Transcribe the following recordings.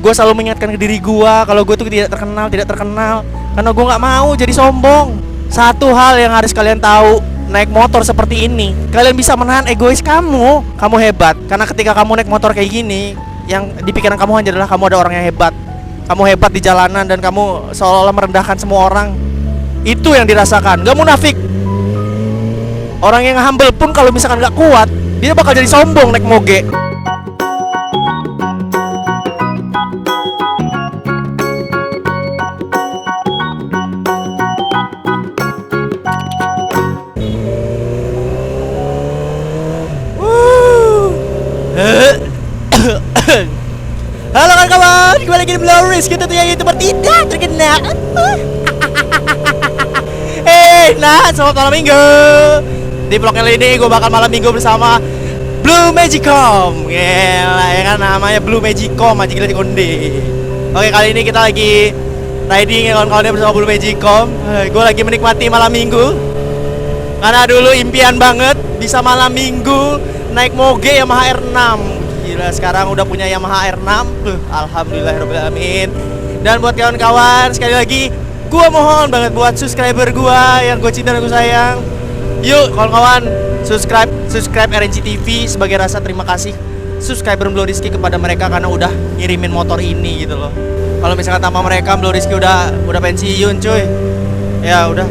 gue selalu mengingatkan ke diri gue kalau gue tuh tidak terkenal, karena gue nggak mau jadi sombong. Satu hal yang harus kalian tahu, naik motor seperti ini, kalian bisa menahan egois kamu. Kamu hebat, karena ketika kamu naik motor kayak gini, yang di pikiran kamu hanya adalah kamu ada orang yang hebat. Kamu hebat di jalanan dan kamu seolah-olah merendahkan semua orang. Itu yang dirasakan, gak munafik. Orang yang humble pun kalau misalkan gak kuat, dia bakal jadi sombong naik moge. Halo kawan-kawan, kembali lagi di Blowris. Kita tuh yang YouTuber tidak terkenal. Nah, selamat malam minggu. Di vlog kali ini gue bakal malam minggu bersama Blue Magicom. Gila, ya kan namanya Blue Magicom aja gila di konde. Oke, kali ini kita lagi riding ya kawan-kawannya bersama Blue Magicom. Gue lagi menikmati malam minggu, karena dulu impian banget bisa malam minggu naik moge Yamaha R6. Gila, sekarang udah punya Yamaha R6. Alhamdulillahirrahmanirrahim. Dan buat kawan-kawan, sekali lagi gua mohon banget buat subscriber gua yang gue cinta dan gue sayang. Yuk kawan-kawan, subscribe RNC TV sebagai rasa terima kasih subscriber Blow Rizky kepada mereka karena udah ngirimin motor ini gitu loh. Kalau misalkan tanpa mereka Blow Rizky udah pensiun cuy. Ya udah.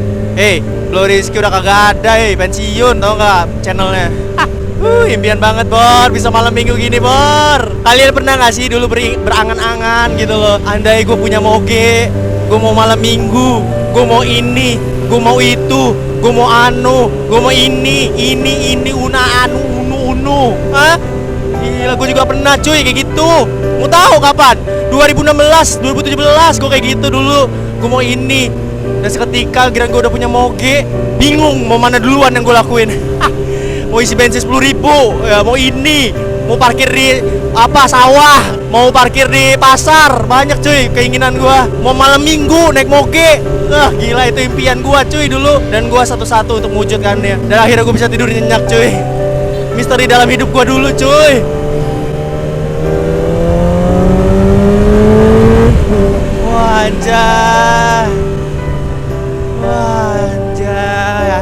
Blow Rizky udah kagak ada, pensiun tau nggak channelnya. Impian banget Bor, bisa malam minggu gini Bor. Kalian pernah gak sih dulu berangan-angan gitu loh, andai gue punya moge, gue mau malam minggu, gue mau ini, gue mau itu, gue mau anu, gue mau ini, una unu. Hah? Gila, gue juga pernah cuy kayak gitu. Mau tahu kapan? 2016, 2017 gue kayak gitu dulu. Gue mau ini. Dan seketika kira gue udah punya moge, bingung mau mana duluan yang gue lakuin. Mau isi bensin 10.000, ya mau ini, mau parkir di sawah, mau parkir di pasar, banyak cuy keinginan gua. Mau malam minggu naik moge, gila itu impian gua cuy dulu. Dan gua satu-satu untuk mewujudkannya. Dan akhirnya gua bisa tidur nyenyak cuy. Misteri dalam hidup gua dulu cuy. Wajah,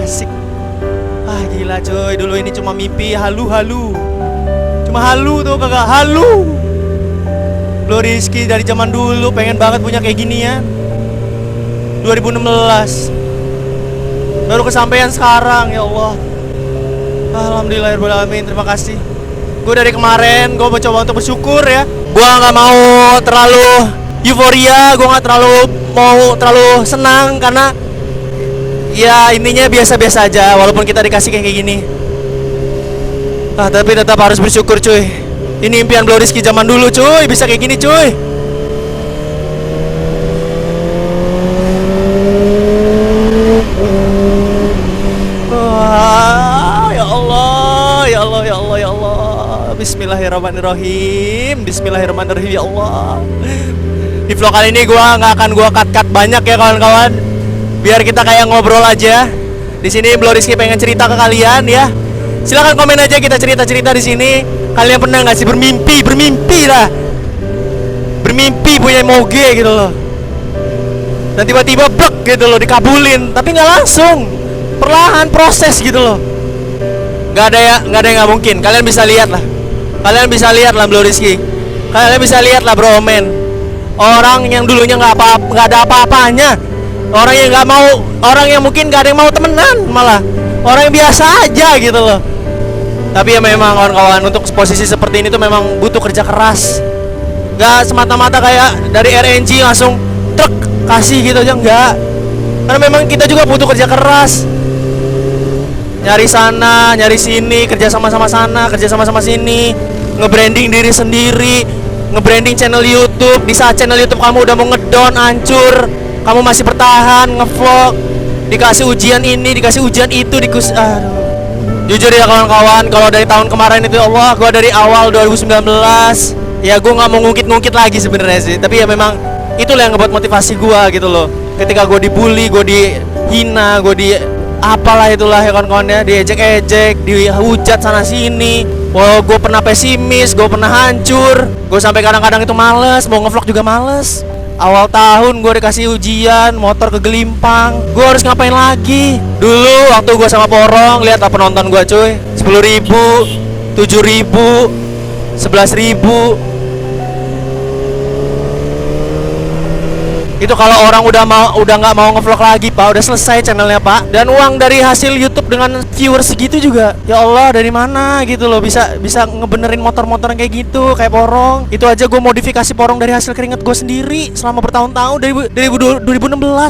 asik. Gila coy, dulu ini cuma mimpi halu. Cuma halu tuh kagak halu. Blow Rizky dari zaman dulu pengen banget punya kayak ginian. 2016 baru kesampaian sekarang, ya Allah. Alhamdulillahirrahmanirrahim, terima kasih. Gue dari kemarin gue mencoba untuk bersyukur ya. Gue nggak mau terlalu euforia, gue nggak mau terlalu senang karena ya intinya biasa-biasa aja walaupun kita dikasih kayak gini. Tapi tetap harus bersyukur cuy. Ini impian Blow Rizky zaman dulu cuy, bisa kayak gini cuy. Wah, ya Allah. Bismillahirrahmanirrahim ya Allah. Di vlog kali ini gua nggak akan cut banyak ya kawan-kawan. Biar kita kayak ngobrol aja. Di sini Blow Rizky pengen cerita ke kalian ya. Silakan komen aja, kita cerita-cerita di sini. Kalian pernah nggak sih bermimpi punya moge gitu loh. Dan tiba-tiba blek gitu loh, dikabulin. Tapi nggak langsung, perlahan proses gitu loh. Nggak ada yang nggak mungkin. Kalian bisa lihat lah Blow Rizky. Kalian bisa lihat lah Bro Men. Orang yang dulunya nggak ada apa-apanya. Orang yang mungkin gak ada yang mau temenan, malah orang yang biasa aja gitu loh. Tapi ya memang kawan-kawan, untuk posisi seperti ini tuh memang butuh kerja keras. Gak semata-mata kayak dari RNG langsung truk kasih gitu aja, enggak. Karena memang kita juga butuh kerja keras. Nyari sana, nyari sini, kerja sama-sama sana, kerja sama-sama sini, nge-branding diri sendiri, nge-branding channel YouTube. Di saat channel YouTube kamu udah mau ngedown, hancur, kamu masih bertahan nge-vlog, dikasih ujian ini, dikasih ujian itu, Jujur ya kawan-kawan, kalau dari tahun kemarin itu ya Allah, gue dari awal 2019 ya gue nggak mau ngungkit lagi sebenarnya sih. Tapi ya memang itulah yang ngebuat motivasi gue gitu loh. Ketika gue dibully, gue dihina, gue apalah itulah ya kawan-kawannya, diejek-ejek, dihujat sana sini. Wow, gue pernah pesimis, gue pernah hancur, gue sampai kadang-kadang itu males, mau ngevlog juga males. Awal tahun gue dikasih ujian, motor kegelimpang, gue harus ngapain lagi? Dulu waktu gue sama Porong, lihat apa penonton gue cuy, 10.000, 7.000, 11.000. Itu kalau orang udah nggak mau ngevlog lagi pak, udah selesai channelnya pak. Dan uang dari hasil YouTube dengan viewers segitu juga, ya Allah dari mana gitu loh bisa ngebenerin motor-motor kayak gitu kayak Porong. Itu aja gue modifikasi Porong dari hasil keringet gue sendiri selama bertahun-tahun dari 2016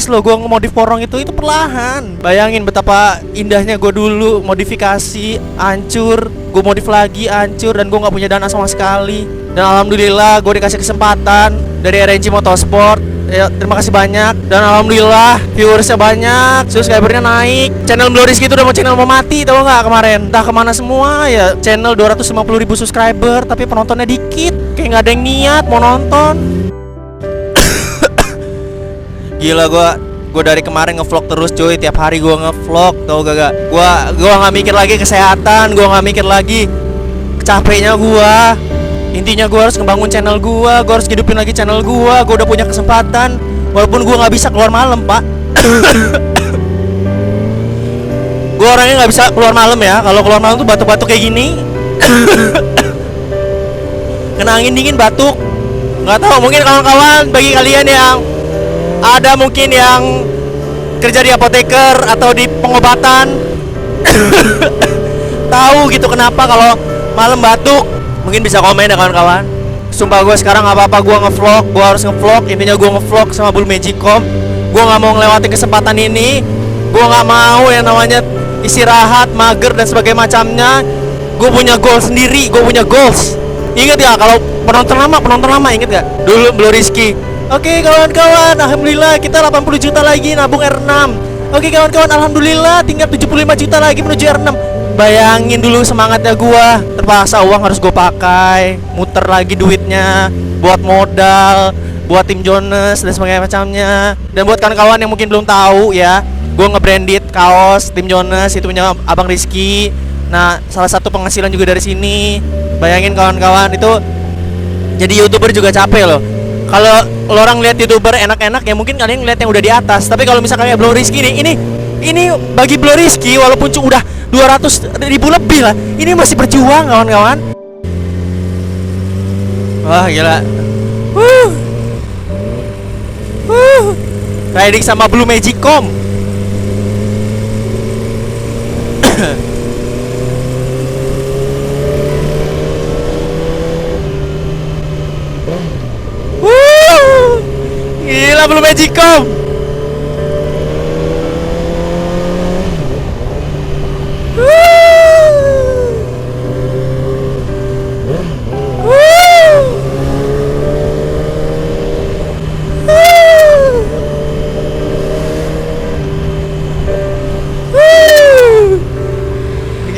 loh gue ngemodif Porong itu perlahan. Bayangin betapa indahnya gue dulu modifikasi, hancur, gue modif lagi hancur, dan gue nggak punya dana sama sekali. Dan alhamdulillah gue dikasih kesempatan dari RNG Motorsport. Ya, terima kasih banyak. Dan alhamdulillah viewersnya banyak, subscribernya naik. Channel Bloriski itu udah mau mati, tau nggak kemarin? Entah kemana semua ya. Channel 250.000 subscriber, tapi penontonnya dikit. Kayak nggak ada yang niat mau nonton. Gila gue dari kemarin ngevlog terus cuy. Tiap hari gue ngevlog, tau gak? Gue nggak mikir lagi kesehatan, gue nggak mikir lagi capeknya gue. Intinya gue harus ngebangun channel gue harus hidupin lagi channel gue udah punya kesempatan. Walaupun gue gak bisa keluar malam pak. Gue orangnya gak bisa keluar malam ya. Kalau keluar malam tuh batuk-batuk kayak gini. Kena angin dingin batuk. Gak tahu, mungkin kawan-kawan bagi kalian yang ada mungkin yang kerja di apoteker atau di pengobatan tahu gitu kenapa kalau malam batuk. Mungkin bisa komen ya kawan-kawan. Sumpah gue sekarang gak apa-apa gue ngevlog, gue harus ngevlog. Intinya gue ngevlog sama Blue Magicom. Gue gak mau ngelewatin kesempatan ini. Gue gak mau yang namanya istirahat, mager dan sebagainya macamnya. Gue punya goal sendiri, gue punya goals. Ingat ya kalau penonton lama inget gak? Dulu Bloriski. Oke kawan-kawan, alhamdulillah kita 80 juta lagi nabung R6. Oke kawan-kawan, alhamdulillah tinggal 75 juta lagi menuju R6. Bayangin dulu semangatnya gua. Terpaksa uang harus gue pakai, muter lagi duitnya buat modal, buat tim Jonas dan sebagainya macamnya. Dan buat kawan-kawan yang mungkin belum tahu ya, gue nge-branded kaos tim Jonas itu punya Abang Rizky. Nah, salah satu penghasilan juga dari sini. Bayangin kawan-kawan, itu jadi YouTuber juga capek loh. Kalau orang lihat YouTuber enak-enak ya mungkin kalian ngeliat yang udah di atas. Tapi kalau misalkan kayak Blue Rizky nih, ini bagi Blue Rizky walaupun udah 200.000 lebih lah, ini masih berjuang kawan-kawan. Wah gila. Riding sama Blue Magicom. Gila Blue Magicom.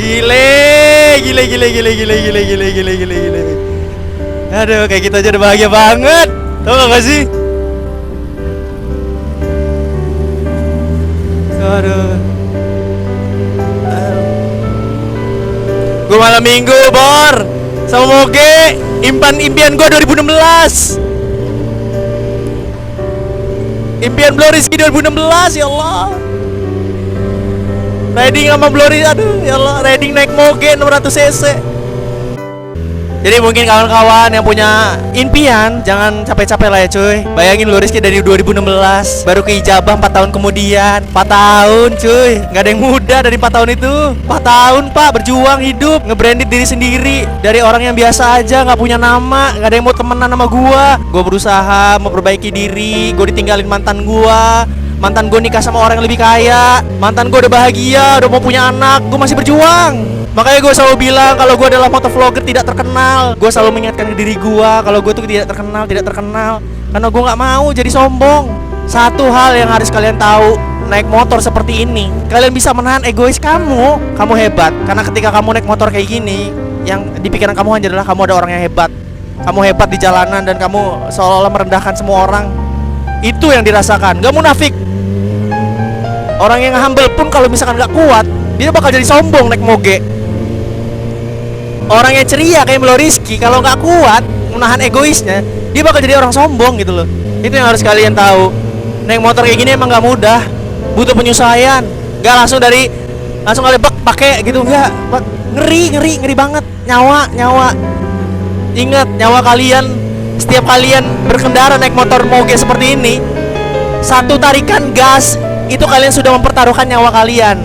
Gile. Aduh, kayak kita aja udah bahagia banget. Tau gak sih? Aduh. Gue malam minggu, Bor. Sama Moge, impian gue 2016. Impian Bloriski 2016, ya Allah. Riding sama Blori, aduh ya Allah, riding naik Moge 600 cc. Jadi mungkin kawan-kawan yang punya impian, jangan capek-capek lah ya cuy. Bayangin Bloriski dari 2016 baru keijabah 4 tahun kemudian. 4 tahun cuy, gak ada yang muda dari 4 tahun itu. 4 tahun pak, berjuang hidup, nge-branded diri sendiri. Dari orang yang biasa aja, gak punya nama, gak ada yang mau temenan sama gua. Gua berusaha memperbaiki diri, gua ditinggalin mantan gua. Mantan gue nikah sama orang yang lebih kaya. Mantan gue udah bahagia, udah mau punya anak. Gue masih berjuang. Makanya gue selalu bilang kalau gue adalah motovlogger tidak terkenal. Gue selalu mengingatkan ke diri gue kalau gue tuh tidak terkenal. Karena gue gak mau jadi sombong. Satu hal yang harus kalian tahu, naik motor seperti ini, kalian bisa menahan egois kamu. Kamu hebat. Karena ketika kamu naik motor kayak gini, yang di pikiran kamu hanya adalah kamu ada orang yang hebat. Kamu hebat di jalanan dan kamu seolah-olah merendahkan semua orang. Itu yang dirasakan, gak munafik. Orang yang humble pun kalau misalkan nggak kuat, dia bakal jadi sombong naik moge. Orang yang ceria kayak Melo Rizky, kalau nggak kuat menahan egoisnya, dia bakal jadi orang sombong gitu loh. Itu yang harus kalian tahu. Naik motor kayak gini emang nggak mudah, butuh penyesuaian. Nggak langsung kali bak pakai gitu, nggak. Ngeri banget. Nyawa. Ingat, nyawa kalian. Setiap kalian berkendara naik motor moge seperti ini, satu tarikan gas itu kalian sudah mempertaruhkan nyawa kalian.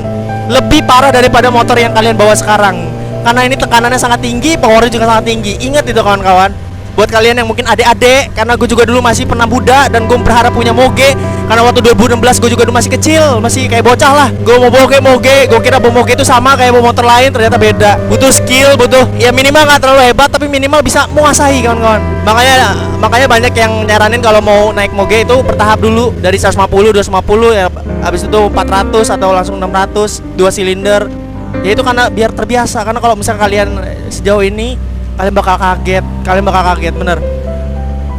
Lebih parah daripada motor yang kalian bawa sekarang. Karena ini tekanannya sangat tinggi, powernya juga sangat tinggi. Ingat itu kawan-kawan. Buat kalian yang mungkin adik-adik, karena gue juga dulu masih pernah muda dan gue berharap punya moge. Karena waktu 2016 gue juga dulu masih kecil, masih kayak bocah lah. Gue mau moge, gue kira bawa moge itu sama kayak bawa motor lain, ternyata beda. Butuh skill, butuh ya minimal nggak terlalu hebat, tapi minimal bisa menguasai kawan-kawan. Makanya banyak yang nyaranin kalau mau naik moge itu bertahap dulu dari 150, 250 ya, habis itu 400 atau langsung 600, 2 silinder. Ya itu karena biar terbiasa. Karena kalau misalnya kalian sejauh ini, kalian bakal kaget bener.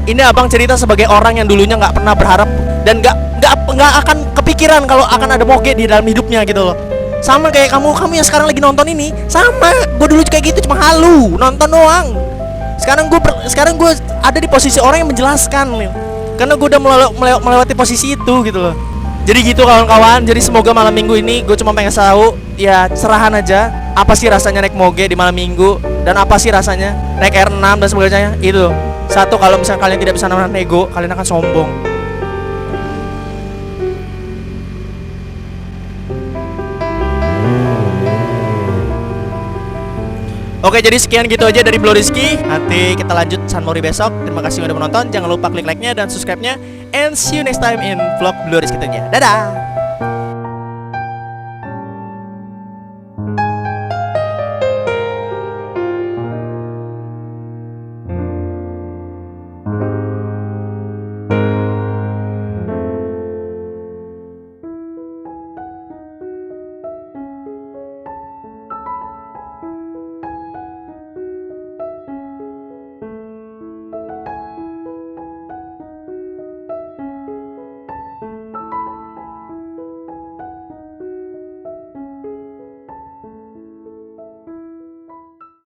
Ini abang cerita sebagai orang yang dulunya nggak pernah berharap dan nggak akan kepikiran kalau akan ada moge di dalam hidupnya gitu loh. Sama kayak kamu yang sekarang lagi nonton ini, sama. Gue dulu kayak gitu, cuma halu nonton doang. Sekarang gue ada di posisi orang yang menjelaskan, karena gue udah melewati posisi itu gitu loh. Jadi gitu kawan-kawan. Jadi semoga malam minggu ini gue cuma pengen tahu, ya serahan aja, apa sih rasanya naik moge di malam minggu, dan apa sih rasanya naik R6 dan sebagainya. Itu satu, kalau misalnya kalian tidak bisa menahan ego, kalian akan sombong. Oke, jadi sekian gitu aja dari Blue Rizky. Nanti kita lanjut San Mori besok. Terima kasih udah menonton. Jangan lupa klik like-nya dan subscribe-nya. And see you next time in vlog Blue Rizky tentunya. Dadah.